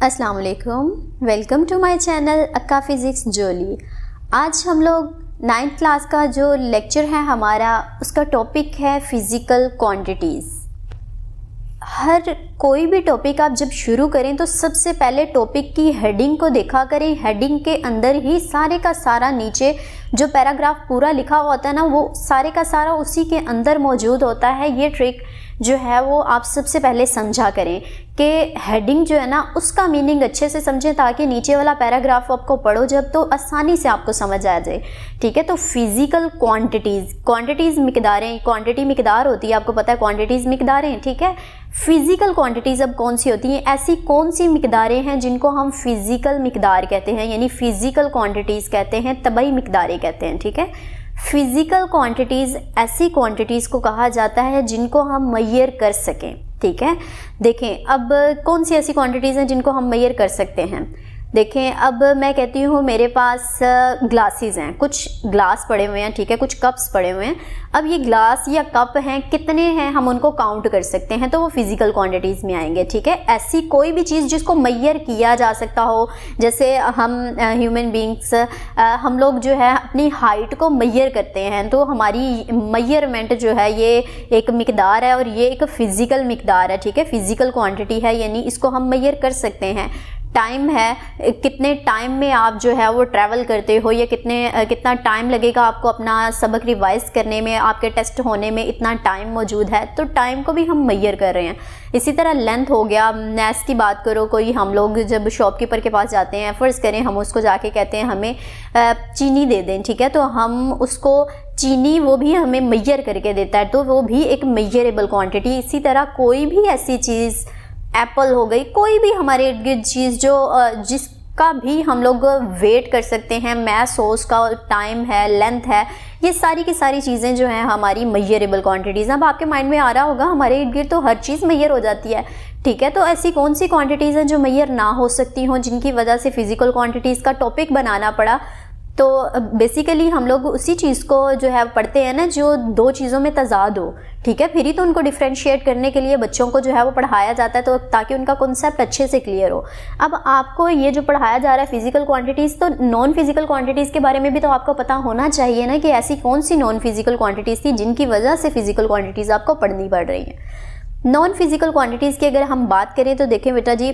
अस्सलाम वालेकुम, welcome to my channel अक्का फिज़िक्स जोली। आज हम लोग 9th क्लास का जो लेक्चर है हमारा, उसका टॉपिक है फ़िज़िकल क्वांटिटीज़। हर कोई भी टॉपिक आप जब शुरू करें तो सबसे पहले टॉपिक की हेडिंग को देखा करें। हेडिंग के अंदर ही सारे का सारा नीचे जो पैराग्राफ पूरा लिखा हुआ होता है ना, वो सारे का सारा उसी के अंदर मौजूद होता है। ये ट्रिक जो है वो आप सबसे पहले समझा करें कि हेडिंग जो है ना उसका मीनिंग अच्छे से समझें, ताकि नीचे वाला पैराग्राफ आपको पढ़ो जब तो आसानी से आपको समझ आ जाए। ठीक है, तो फिज़िकल क्वांटिटीज़ मिकदारें, क्वांटिटी मिकदार होती है, आपको पता है क्वांटिटीज़ मिकदारें। ठीक है, फ़िज़िकल क्वांटिटीज़ अब कौन सी होती हैं, ऐसी कौन सी मिकदारें हैं जिनको हम फ़िज़िकल मिकदार कहते हैं, यानी फ़िज़िकल क्वांटिटीज़ कहते हैं, तबई मिकदारें कहते हैं। ठीक है, फिज़िकल क्वांटिटीज़ ऐसी क्वांटिटीज़ को कहा जाता है जिनको हम मेजर कर सकें। ठीक है, देखें अब कौन सी ऐसी क्वांटिटीज़ हैं जिनको हम मेजर कर सकते हैं। देखें, अब मैं कहती हूँ मेरे पास ग्लासेस हैं, कुछ ग्लास पड़े हुए हैं, ठीक है, कुछ कप्स पड़े हुए हैं। अब ये ग्लास या कप हैं, कितने हैं हम उनको काउंट कर सकते हैं, तो वो फिज़िकल क्वांटिटीज़ में आएंगे। ठीक है, ऐसी कोई भी चीज़ जिसको मेजर किया जा सकता हो, जैसे हम ह्यूमन बींग्स हम लोग जो है अपनी हाइट को मेजर करते हैं, तो हमारी मेजरमेंट जो है ये एक मिकदार है और ये एक फ़िज़िकल मिकदार है। ठीक है, फ़िज़िकल क्वांटिटी है, यानी इसको हम मेजर कर सकते हैं। टाइम है, कितने टाइम में आप जो है वो ट्रैवल करते हो, या कितना टाइम लगेगा आपको अपना सबक रिवाइज करने में, आपके टेस्ट होने में इतना टाइम मौजूद है, तो टाइम को भी हम मेजर कर रहे हैं। इसी तरह लेंथ हो गया। मैथ्स की बात करो, कोई हम लोग जब शॉपकीपर के पास जाते हैं, फ़र्ज़ करें हम उसको जाके कहते हैं हमें चीनी दे दें, ठीक है, तो हम उसको चीनी वो भी हमें मेजर करके देता है, तो वो भी एक मेजरेबल क्वांटिटी। इसी तरह कोई भी ऐसी चीज़, एप्पल हो गई, कोई भी हमारे इर्द गिर्द चीज़ जो जिसका भी हम लोग वेट कर सकते हैं, मैस हो, उसका टाइम है, लेंथ है, ये सारी की सारी चीज़ें जो हैं हमारी मेजरेबल क्वांटिटीज़। अब आपके माइंड में आ रहा होगा हमारे इर्द गिर्द तो हर चीज़ मेजर हो जाती है। ठीक है, तो ऐसी कौन सी क्वांटिटीज़ हैं जो मेजर ना हो सकती हों, जिनकी वजह से फ़िज़िकल क्वांटिटीज़ का टॉपिक बनाना पड़ा। तो बेसिकली हम लोग उसी चीज़ को जो है पढ़ते हैं ना जो दो चीज़ों में तजाद हो। ठीक है, फिर ही तो उनको डिफ्रेंशिएट करने के लिए बच्चों को जो है वो पढ़ाया जाता है, तो ताकि उनका कॉन्सेप्ट अच्छे से क्लियर हो। अब आपको ये जो पढ़ाया जा रहा है फ़िज़िकल क्वांटिटीज़, तो नॉन फिज़िकल क्वांटिटीज़ के बारे में भी तो आपको पता होना चाहिए ना कि ऐसी कौन सी नॉन फिज़िकल क्वांटिटीज़ थी जिनकी वजह से फ़िज़िकल क्वांटिटीज़ आपको पढ़नी पड़ रही हैं। नॉन फिज़िकल क्वांटिटीज़ की अगर हम बात करें तो देखें बेटा जी,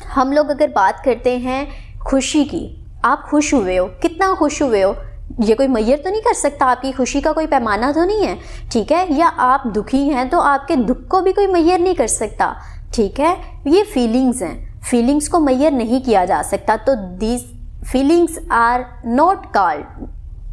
हम लोग अगर बात करते हैं खुशी की, आप खुश हुए हो, कितना खुश हुए हो, ये कोई मेजर तो नहीं कर सकता, आपकी खुशी का कोई पैमाना तो नहीं है। ठीक है, या आप दुखी हैं तो आपके दुख को भी कोई मेजर नहीं कर सकता। ठीक है, ये फीलिंग्स हैं, फीलिंग्स को मेजर नहीं किया जा सकता, तो these feelings are not called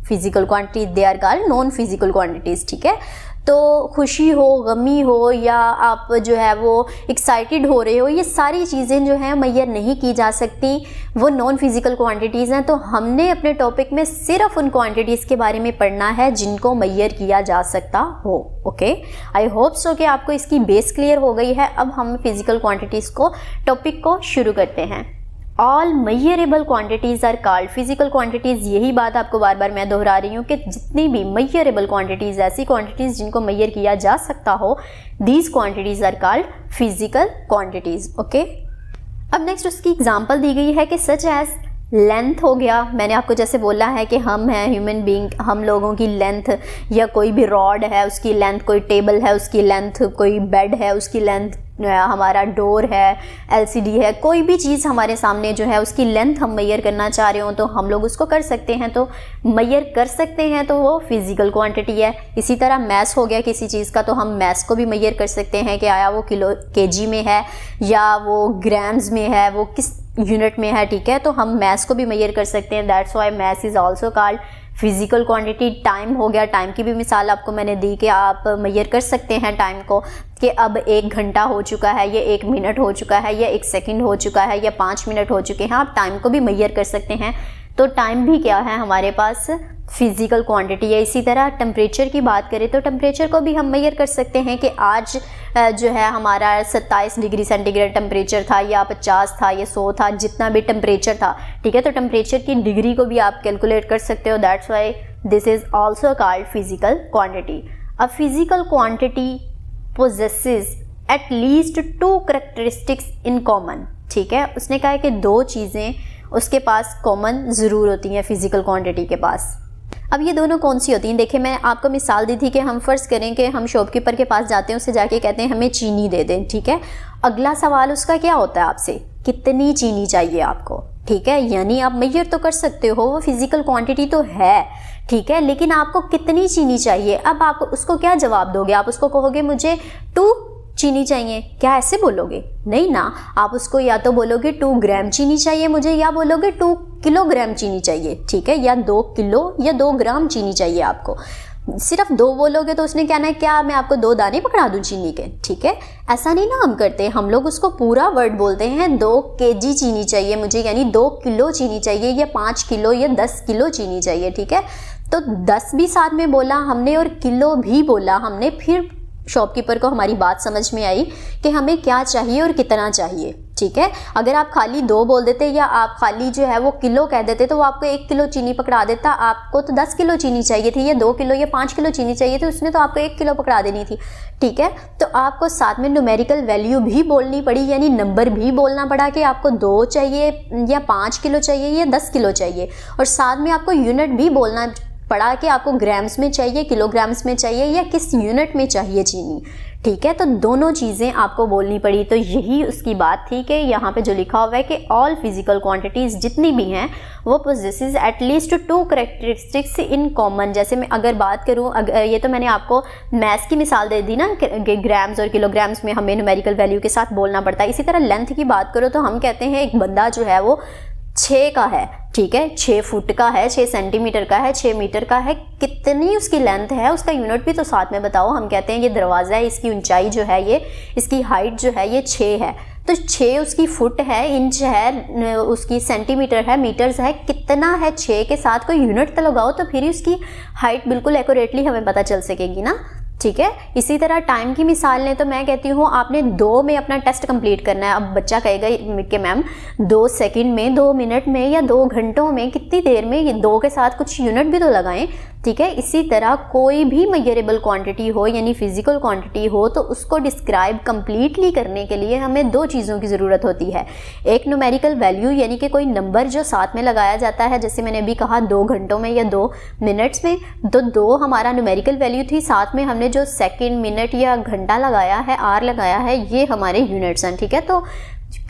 physical quantities, they are called non physical quantities. ठीक है, तो खुशी हो, गमी हो, या आप जो है वो एक्साइटेड हो रहे हो, ये सारी चीज़ें जो हैं मेजर नहीं की जा सकती, वो नॉन फिज़िकल क्वांटिटीज़ हैं। तो हमने अपने टॉपिक में सिर्फ उन क्वांटिटीज़ के बारे में पढ़ना है जिनको मेजर किया जा सकता हो। ओके, आई होप सो कि आपको इसकी बेस क्लियर हो गई है। अब हम फिज़िकल क्वांटिटीज़ को टॉपिक को शुरू करते हैं। All measurable quantities are called physical quantities. यही बात आपको बार बार मैं दोहरा रही हूँ कि जितनी भी मेजरेबल क्वांटिटीज़, ऐसी क्वांटिटीज़ जिनको मेजर किया जा सकता हो, these quantities are called physical quantities. Okay, अब नेक्स्ट उसकी एग्जांपल दी गई है कि सच एज लेंथ हो गया। मैंने आपको जैसे बोला है कि हम हैं ह्यूमन बीइंग, हम लोगों की लेंथ, या कोई भी रॉड है उसकी लेंथ, कोई टेबल है उसकी लेंथ, कोई बेड है उसकी लेंथ, हमारा डोर है, एलसीडी है, कोई भी चीज़ हमारे सामने जो है उसकी लेंथ हम मेजर करना चाह रहे हो तो हम लोग उसको कर सकते हैं, तो मेजर कर सकते हैं, तो वो फिज़िकल क्वांटिटी है। इसी तरह मैस हो गया किसी चीज़ का, तो हम मैस को भी मेजर कर सकते हैं कि आया वो किलो केजी में है या वो ग्राम्स में है, वो किस यूनिट में है। ठीक है, तो हम मैस को भी मेजर कर सकते हैं, that's why mass is also called physical quantity. Time हो गया, टाइम की भी मिसाल आपको मैंने दी कि आप मेजर कर सकते हैं टाइम को, कि अब 1 घंटा हो चुका है, या 1 मिनट हो चुका है, या 1 सेकंड हो चुका है, या 5 मिनट हो चुके हैं। आप टाइम को भी मेजर कर सकते हैं, तो टाइम भी क्या है हमारे पास, फिज़िकल क्वांटिटी है। इसी तरह टेम्परेचर की बात करें तो टेम्परेचर को भी हम मेजर कर सकते हैं कि आज जो है हमारा 27 डिग्री सेंटीग्रेड टेम्परेचर था, या 50 था, या 100 था, जितना भी टेम्परेचर था। ठीक है, तो टेम्परेचर की डिग्री को भी आप कैलकुलेट कर सकते हो, that's why this is also called physical quantity. A physical quantity possesses at least 2 characteristics in common. ठीक है, उसने कहा है कि 2 चीज़ें उसके पास कॉमन ज़रूर होती हैं फिजिकल क्वांटिटी के पास। अब ये दोनों कौन सी होती हैं? देखिए, मैं आपको मिसाल दी थी कि हम फ़र्ज़ करें कि हम शॉपकीपर के पास जाते हैं, उससे जाके कहते हैं हमें चीनी दे दें। ठीक है, अगला सवाल उसका क्या होता है आपसे, कितनी चीनी चाहिए आपको। ठीक है, यानी आप मेजर तो कर सकते हो, वो फिजिकल क्वांटिटी तो है। ठीक है, लेकिन आपको कितनी चीनी चाहिए। अब आप उसको क्या जवाब दोगे? आप उसको कहोगे मुझे 2 चीनी चाहिए, क्या ऐसे बोलोगे? नहीं ना, आप उसको या तो बोलोगे 2 ग्राम चीनी चाहिए मुझे, या बोलोगे 2 किलोग्राम चीनी चाहिए। ठीक है, या 2 किलो या 2 ग्राम चीनी चाहिए आपको। सिर्फ 2 बोलोगे तो उसने कहना है क्या मैं आपको 2 दाने पकड़ा दूं चीनी के। ठीक है, ऐसा नहीं ना हम करते, हम लोग उसको पूरा वर्ड बोलते हैं। 2 केजी चीनी चाहिए मुझे, यानी 2 किलो चीनी चाहिए, या 5 किलो या 10 किलो चीनी चाहिए। ठीक है, तो 10 भी साथ में बोला हमने और किलो भी बोला हमने, फिर शॉपकीपर को हमारी बात समझ में आई कि हमें क्या चाहिए और कितना चाहिए। ठीक है, अगर आप खाली 2 बोल देते या आप खाली जो है वो किलो कह देते तो वो आपको 1 किलो चीनी पकड़ा देता। आपको तो 10 किलो चीनी चाहिए थी, या 2 किलो या 5 किलो चीनी चाहिए थी, उसने तो आपको 1 किलो पकड़ा देनी थी। ठीक है, तो आपको साथ में न्यूमेरिकल वैल्यू भी बोलनी पड़ी, यानी नंबर भी बोलना पड़ा कि आपको 2 चाहिए या 5 किलो चाहिए या 10 किलो चाहिए, और साथ में आपको यूनिट भी बोलना पड़ा कि आपको ग्राम्स में चाहिए, किलोग्राम्स में चाहिए, या किस यूनिट में चाहिए चीनी। ठीक है, तो दोनों चीज़ें आपको बोलनी पड़ी। तो यही उसकी बात थी कि यहाँ पे जो लिखा हुआ है कि ऑल फिजिकल क्वांटिटीज़ जितनी भी हैं वो possesses at least 2 characteristics in common. जैसे मैं अगर बात करूँ, ये तो मैंने आपको मैथ्स की मिसाल दे दी ना कि ग्राम्स और किलोग्राम्स में हमें न्यूमेरिकल वैल्यू के साथ बोलना पड़ता है। इसी तरह लेंथ की बात करो तो हम कहते हैं एक बंदा जो है वो 6 का है। ठीक है, 6 फुट का है, 6 सेंटीमीटर का है, 6 मीटर का है, कितनी उसकी लेंथ है, उसका यूनिट भी तो साथ में बताओ। हम कहते हैं ये दरवाज़ा है, इसकी ऊंचाई जो है ये, इसकी हाइट जो है ये 6 है, तो 6 उसकी फुट है, इंच है, उसकी सेंटीमीटर है, मीटर्स है, कितना है 6 के साथ कोई यूनिट तो लगाओ, तो फिर उसकी हाइट बिल्कुल एक्यूरेटली हमें पता चल सकेगी ना। ठीक है, इसी तरह टाइम की मिसाल लें तो मैं कहती हूँ आपने 2 में अपना टेस्ट कंप्लीट करना है। अब बच्चा कहेगा कि मैम 2 सेकंड में, 2 मिनट में या 2 घंटों में, कितनी देर में, ये 2 के साथ कुछ यूनिट भी तो लगाएं। ठीक है, इसी तरह कोई भी मेजरेबल क्वांटिटी हो यानी फिजिकल क्वांटिटी हो तो उसको डिस्क्राइब कंप्लीटली करने के लिए हमें 2 चीज़ों की ज़रूरत होती है। एक न्यूमेरिकल वैल्यू यानी कि कोई नंबर जो साथ में लगाया जाता है, जैसे मैंने अभी कहा 2 घंटों में या 2 मिनट्स में, तो 2 हमारा न्यूमेरिकल वैल्यू थी, साथ में हमने जो सेकंड, मिनट या घंटा लगाया है, आर लगाया है, ये हमारे यूनिट्स हैं। ठीक है, तो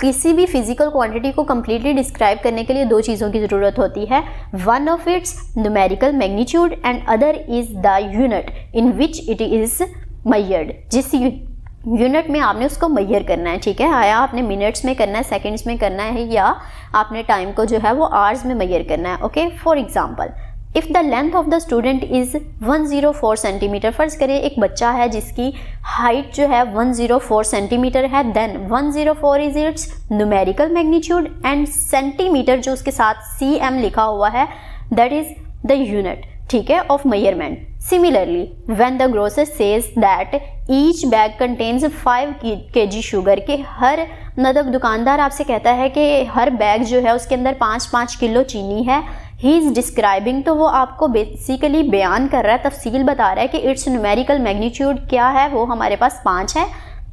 किसी भी फिजिकल क्वांटिटी को कम्प्लीटली डिस्क्राइब करने के लिए 2 चीज़ों की ज़रूरत होती है। One of its numerical magnitude and other is the unit in which it is measured. जिस यूनिट में आपने उसको मेजर करना है। ठीक है, आया आपने मिनट्स में करना है, सेकंड्स में करना है, या आपने टाइम को जो है वो आवर्स में मेजर करना है। Okay, for example if the length of the student is 104 centimetre, फ़र्ज़ करें एक बच्चा है जिसकी हाइट जो है 104 सेंटीमीटर है, then 104 is its numerical magnitude and centimetre जो उसके साथ cm लिखा हुआ है दैट इज़ द यूनिट। ठीक है, of measurement. Similarly when the grocer says that each bag contains 5 kg sugar, के हर मतलब दुकानदार आपसे कहता है कि हर बैग जो है उसके अंदर 5-5 किलो चीनी है, ही इज़ डिस्क्राइबिंग, तो वो आपको बेसिकली बयान कर रहा है, तफसील बता रहा है कि इट्स न्यूमेरिकल मैग्नीट्यूड क्या है, वो हमारे पास 5 है।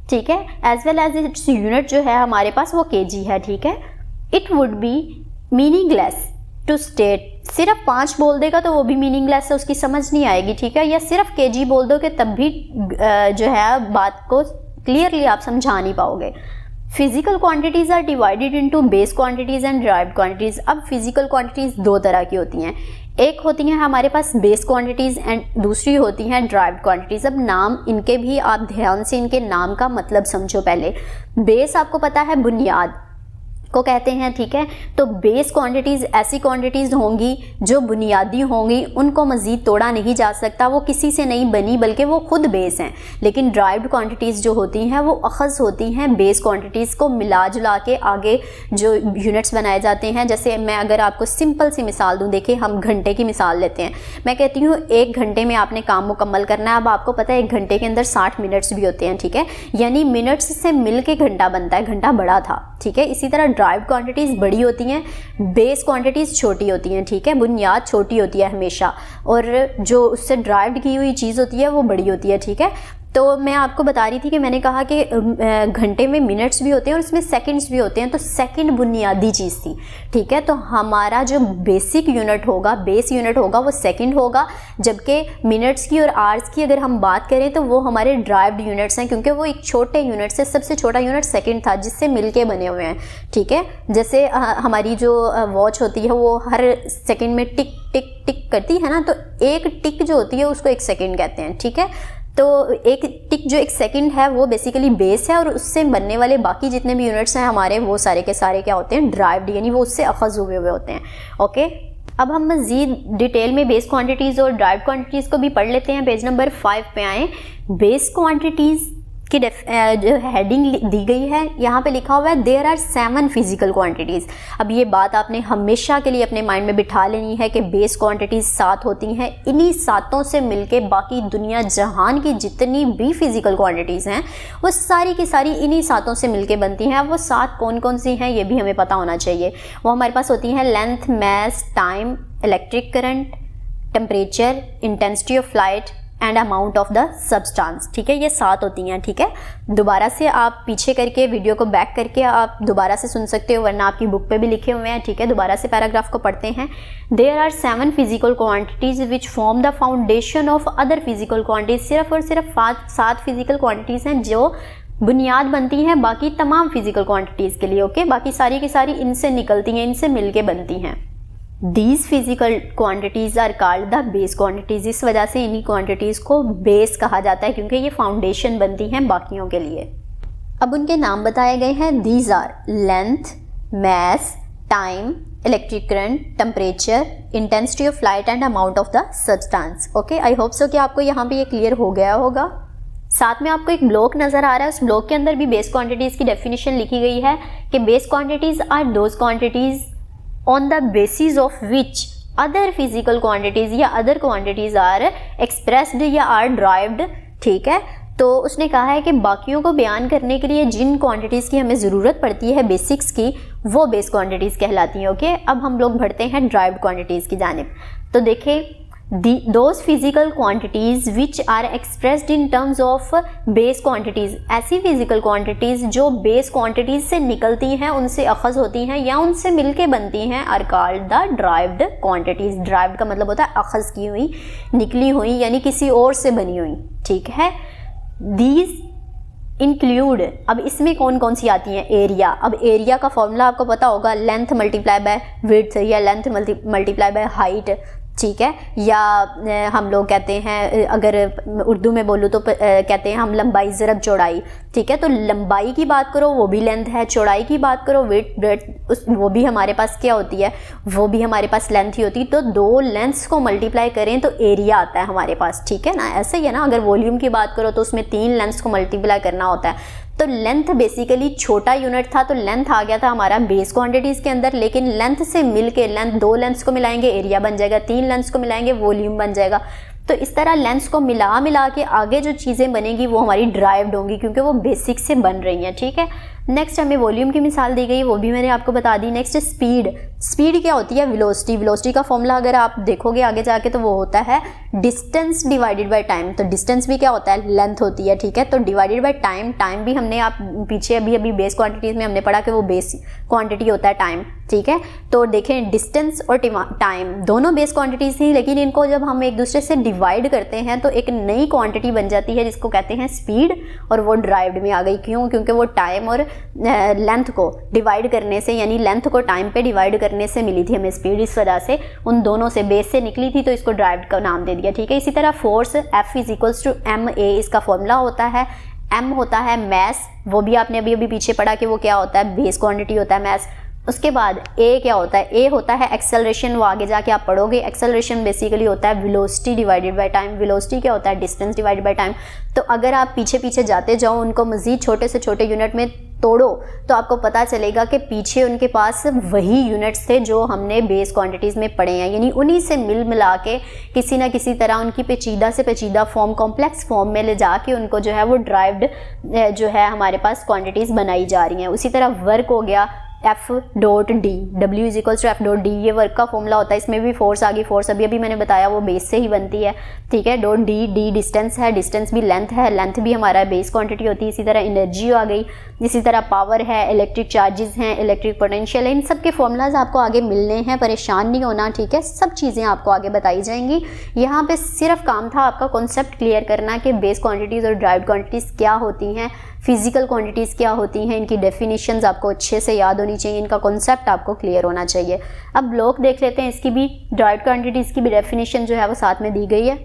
ठीक है, as well as its unit जो है हमारे पास वो kg है। ठीक है, it would be meaningless to state, सिर्फ 5 बोल देगा तो वो भी मीनिंगलेस है, उसकी समझ नहीं आएगी। ठीक है, या सिर्फ kg बोल दोगे तब भी जो है बात को क्लियरली आप समझा नहीं पाओगे। Physical quantities are divided into base quantities and derived quantities. अब फिजिकल क्वांटिटीज़ 2 तरह की होती हैं, एक होती हैं हमारे पास बेस क्वांटिटीज़ एंड दूसरी होती हैं ड्राइव्ड क्वांटिटीज़। अब नाम इनके भी आप ध्यान से इनके नाम का मतलब समझो पहले। बेस आपको पता है बुनियाद को कहते हैं। ठीक है, तो बेस क्वांटिटीज़ ऐसी क्वांटिटीज़ होंगी जो बुनियादी होंगी, उनको मज़ीद तोड़ा नहीं जा सकता, वो किसी से नहीं बनी बल्कि वो खुद बेस हैं। लेकिन ड्राइव्ड क्वांटिटीज़ जो होती हैं वो अखज़ होती हैं, बेस क्वांटिटीज़ को मिला जुला के आगे जो यूनिट्स बनाए जाते हैं। जैसे मैं अगर आपको सिंपल सी मिसाल दूँ, देखिए हम घंटे की मिसाल लेते हैं। मैं कहती हूँ 1 घंटे में आपने काम मुकम्मल करना है। अब आपको पता है 1 घंटे के अंदर 60 मिनट्स भी होते हैं। ठीक है, यानी मिनट्स से मिल के घंटा बनता है, घंटा बड़ा था। ठीक है, इसी तरह ड्राइव्ड क्वांटिटीज़ बड़ी होती हैं, बेस क्वांटिटीज़ छोटी होती हैं। ठीक है, बुनियाद छोटी होती है हमेशा, और जो उससे ड्राइव्ड की हुई चीज़ होती है वो बड़ी होती है। ठीक है, तो मैं आपको बता रही थी कि मैंने कहा कि घंटे में मिनट्स भी होते हैं और उसमें सेकंड्स भी होते हैं, तो सेकंड बुनियादी चीज़ थी, ठीक है। तो हमारा जो बेसिक यूनिट होगा, बेस यूनिट होगा, वो सेकंड होगा, जबकि मिनट्स की और आवर्स की अगर हम बात करें तो वो हमारे ड्राइव्ड यूनिट्स हैं, क्योंकि वो एक छोटे यूनिट से सबसे छोटा यूनिट सेकंड था जिससे मिलके बने हुए हैं, ठीक है। जैसे हमारी जो वॉच होती है वो हर सेकंड में टिक टिक टिक करती है ना, तो एक टिक जो होती है उसको एक सेकंड कहते हैं, ठीक है। तो एक टिक जो एक सेकंड है वो बेसिकली बेस है, और उससे बनने वाले बाकी जितने भी यूनिट्स हैं हमारे, वो सारे के सारे क्या होते हैं, ड्राइव्ड, यानी वो उससे अखज़ हुए होते हैं। ओके, अब हम मज़ीद डिटेल में बेस क्वांटिटीज़ और ड्राइव्ड क्वांटिटीज़ को भी पढ़ लेते हैं। पेज नंबर 5 पे आएँ। बेस क्वांटिटीज़ की जो हेडिंग दी गई है, यहाँ पे लिखा हुआ है देयर आर 7 फिजिकल क्वांटिटीज़। अब ये बात आपने हमेशा के लिए अपने माइंड में बिठा लेनी है कि बेस क्वांटिटीज़ 7 होती हैं। इन्हीं 7 से मिलके बाकी दुनिया जहान की जितनी भी फिजिकल क्वांटिटीज़ हैं वो सारी की सारी इन्हीं 7 से मिलके बनती हैं। अब वो 7 कौन कौन सी हैं ये भी हमें पता होना चाहिए। वो हमारे पास होती हैं length, mass, time, electric current, temperature, intensity of light and amount of the substance, ठीक है। ये 7 होती हैं, ठीक है। दोबारा से आप पीछे करके वीडियो को बैक करके आप दोबारा से सुन सकते हो, वरना आपकी बुक पे भी लिखे हुए हैं, ठीक है। दोबारा से पैराग्राफ को पढ़ते हैं। There are 7 physical quantities which form the foundation of other physical quantities. सिर्फ और सिर्फ 7 फिजिकल क्वांटिटीज हैं जो बुनियाद बनती हैं बाकी तमाम फिजिकल क्वांटिटीज़ के लिए, ओके। बाकी सारी की सारी इनसे निकलती हैं, इनसे मिलके बनती हैं। These physical quantities are called the base quantities। इस वजह से इन्हीं क्वांटिटीज़ को बेस कहा जाता है, क्योंकि ये फाउंडेशन बनती हैं बाकियों के लिए। अब उनके नाम बताए गए हैं। These are length, mass, time, electric current, temperature, intensity of light and amount of the substance। Okay, I hope so कि आपको यहाँ पे ये क्लियर हो गया होगा। साथ में आपको एक ब्लॉक नज़र आ रहा है, उस ब्लॉक के अंदर भी बेस क्वांटिटीज़ की डेफिनेशन लिखी गई है कि base quantities are those quantities on the basis of which other physical quantities या other quantities are expressed या are derived, ठीक है। तो उसने कहा है कि बाकियों को बयान करने के लिए जिन क्वांटिटीज़ की हमें ज़रूरत पड़ती है बेसिक्स की, वो बेस क्वांटिटीज़ कहलाती हैं, ओके। अब हम लोग बढ़ते हैं ड्राइव्ड क्वांटिटीज़ की जानिब। तो देखें, those physical quantities which are expressed in terms of base quantities, ऐसी physical quantities जो base quantities से निकलती हैं, उनसे अखज़ होती हैं या उनसे मिलके बनती हैं, are called the derived quantities। derived का मतलब होता है अखज़ की हुई, निकली हुई, यानी किसी और से बनी हुई, ठीक है। These इंक्लूड, अब इसमें कौन कौन सी आती हैं, एरिया। अब एरिया का फॉर्मूला आपको पता होगा, लेंथ मल्टीप्लाई बाय विड्थ या लेंथ मल्टीप्लाई बाय हाइट, ठीक है। या हम लोग कहते हैं, अगर उर्दू में बोलूँ तो कहते हैं हम लंबाई ज़रब चौड़ाई, ठीक है। तो लंबाई की बात करो वो भी लेंथ है, चौड़ाई की बात करो विड्थ, वो भी हमारे पास क्या होती है, वो भी हमारे पास लेंथ ही होती है। तो 2 लेंथ्स को मल्टीप्लाई करें तो एरिया आता है हमारे पास, ठीक है ना। ऐसे ही है ना, अगर वॉल्यूम की बात करो तो उसमें 3 लेंथ्स को मल्टीप्लाई करना होता है। तो लेंथ बेसिकली छोटा यूनिट था, तो लेंथ आ गया था हमारा बेस क्वांटिटीज़ के अंदर, लेकिन लेंथ से मिलके लेंथ 2 लेंथ्स को मिलाएंगे एरिया बन जाएगा, 3 लेंथ्स को मिलाएंगे वॉल्यूम बन जाएगा। तो इस तरह लेंथ्स को मिला के आगे जो चीज़ें बनेगी वो हमारी ड्राइव्ड होंगी, क्योंकि वो बेसिक से बन रही हैं, ठीक है। नेक्स्ट हमें वॉल्यूम की मिसाल दी गई, वो भी मैंने आपको बता दी। Next speed. स्पीड क्या होती है, वेलोसिटी। वेलोसिटी का फॉर्मूला अगर आप देखोगे आगे जाके तो वो होता है डिस्टेंस डिवाइडेड बाय टाइम। तो डिस्टेंस भी क्या होता है, लेंथ होती है, ठीक है। तो डिवाइडेड बाय टाइम, टाइम भी हमने आप पीछे अभी बेस क्वांटिटीज़ में हमने पढ़ा कि वो बेस क्वांटिटी होता है टाइम, ठीक है। तो देखें, डिस्टेंस और टाइम दोनों बेस क्वांटिटीज़ थी, लेकिन इनको जब हम एक दूसरे से डिवाइड करते हैं तो एक नई क्वांटिटी बन जाती है जिसको कहते हैं स्पीड, और वो ड्राइव्ड में आ गई। क्यों? क्योंकि वो टाइम और लेंथ को डिवाइड करने से, यानी लेंथ को टाइम पे डिवाइड करने से मिली थी हमें स्पीड। इस वजह से उन दोनों से बेस से निकली थी, तो इसको ड्राइव्ड का नाम दे दिया, ठीक है। इसी तरह फोर्स, F = ma, इसका फॉर्मूला होता है। m होता है मैस, वो भी आपने अभी पीछे पढ़ा कि वो क्या होता है, बेस क्वांटिटी होता है मैस। उसके बाद a क्या होता है, a होता है एक्सेलरेशन, वो आगे जाके आप पढ़ोगे। एक्सेलरेशन बेसिकली होता है velocity divided by time. Velocity क्या होता है, डिस्टेंस डिवाइडेड बाय टाइम। तो अगर आप पीछे जाते जाओ, उनको मज़ीद छोटे से छोटे यूनिट में तोड़ो, तो आपको पता चलेगा कि पीछे उनके पास वही यूनिट्स थे जो हमने बेस क्वांटिटीज़ में पढ़े हैं, यानी उन्हीं से मिला के किसी ना किसी तरह उनकी पेचीदा से पेचीदा फॉर्म, कॉम्प्लेक्स फॉर्म में ले जाके उनको जो है वो ड्राइव्ड जो है हमारे पास क्वांटिटीज़ बनाई जा रही हैं। उसी तरह वर्क हो गया, F dot d, W is equals to F dot d, ये वर्क का फॉर्मूला होता है। इसमें भी फोर्स आ गई, फोर्स अभी मैंने बताया वो बेस से ही बनती है, ठीक है। डॉट डी, डी डिस्टेंस है, डिस्टेंस भी लेंथ है, लेंथ भी हमारा बेस क्वांटिटी होती है। इसी तरह एनर्जी आ गई, इसी तरह पावर है, इलेक्ट्रिक चार्जेस हैं, इलेक्ट्रिक पोटेंशियल है। इन सब के फॉर्मूलाज आपको आगे मिलने हैं, परेशान नहीं होना, ठीक है। सब चीज़ें आपको आगे बताई जाएंगी। यहाँ पे सिर्फ काम था आपका कॉन्सेप्ट क्लियर करना कि बेस क्वांटिटीज़ और ड्राइव्ड क्वांटिटीज़ क्या होती हैं, फिजिकल क्वांटिटीज़ क्या होती हैं, इनकी डेफिनेशंस आपको अच्छे से याद होनी चाहिए, इनका कॉन्सेप्ट आपको क्लियर होना चाहिए। अब ब्लॉक देख लेते हैं, इसकी भी ड्राइव्ड क्वांटिटीज़ की भी डेफिनेशन जो है वो साथ में दी गई है।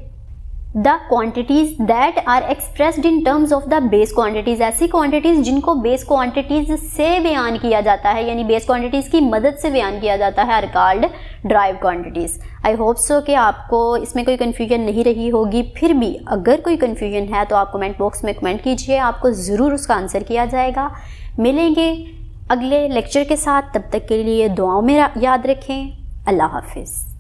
The quantities that are expressed in terms of the base quantities, ऐसी क्वांटिटीज जिनको बेस क्वांटिटीज से बयान किया जाता है, यानी बेस क्वांटिटीज की मदद से बयान किया जाता है, are called derived quantities. I hope so कि आपको इसमें कोई कन्फ्यूजन नहीं रही होगी। फिर भी अगर कोई कन्फ्यूजन है तो आप कमेंट बॉक्स में कमेंट कीजिए, आपको ज़रूर उसका आंसर किया जाएगा। मिलेंगे अगले लेक्चर के साथ, तब तक के लिए दुआओं में याद रखें। अल्लाह हाफिज़।